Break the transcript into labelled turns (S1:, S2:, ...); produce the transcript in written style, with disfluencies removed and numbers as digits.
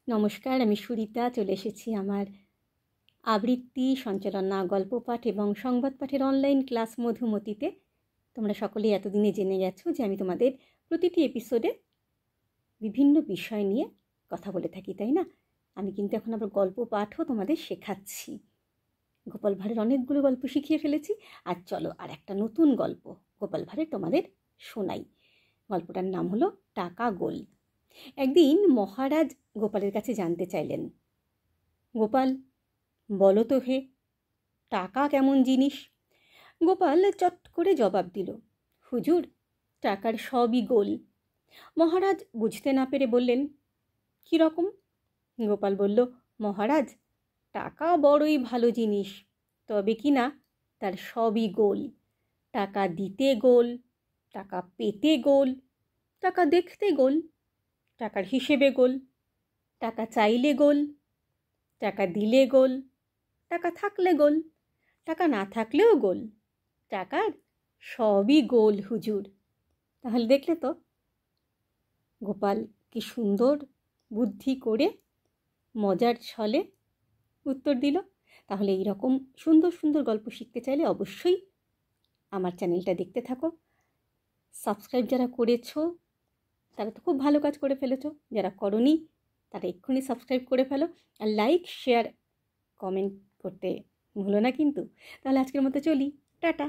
S1: নমস্কার, আমি সুরিতা চলে এসেছি আমার আবৃত্তি, সঞ্চালনা, গল্প পাঠ এবং সংবাদ পাঠের অনলাইন ক্লাস মধুমতিতে। তোমরা সকলেই এতদিনে জেনে গেছো যে আমি তোমাদের প্রতিটি এপিসোডে বিভিন্ন বিষয় নিয়ে কথা বলে থাকি, তাই না? আমি কিন্তু এখন আবার গল্প পাঠও তোমাদের শেখাচ্ছি। গোপাল ভাঁড়ের অনেকগুলো গল্প শিখিয়ে ফেলেছি। আর চলো আর একটা নতুন গল্প গোপাল ভাঁড়ের তোমাদের শোনাই। গল্পটার নাম হলো টাকা গোল। একদিন মহারাজ গোপালের কাছে জানতে চাইলেন, গোপাল, বলো তো হে, টাকা কেমন জিনিস? গোপাল চট করে জবাব দিল, হুজুর, টাকার সবই গোল। মহারাজ বুঝতে না পেরে বললেন, কীরকম? গোপাল বলল, মহারাজ, টাকা বড়ই ভালো জিনিস, তবে কি না তার সবই গোল। টাকা দিতে গোল, টাকা পেতে গোল, টাকা দেখতে গোল, টাকার হিসেবে গোল, টাকা চাইলে গোল, টাকা দিলে গোল, টাকা থাকলে গোল, টাকা না থাকলেও গোল। টাকার সবই গোল হুজুর। তাহলে দেখলে তো গোপাল কি সুন্দর বুদ্ধি করে মজার ছলে উত্তর দিল। তাহলে এই রকম সুন্দর সুন্দর গল্প শিখতে চাইলে অবশ্যই আমার চ্যানেলটা দেখতে থাকো। সাবস্ক্রাইব যারা করেছো তারা তো খুব ভালো কাজ করে ফেলেছো, যারা করোনি তারা এক্ষুনি সাবস্ক্রাইব করে ফেলো। আর লাইক, শেয়ার, কমেন্ট করতে ভুলো না কিন্তু। তাহলে আজকের মতো চলি, টাটা।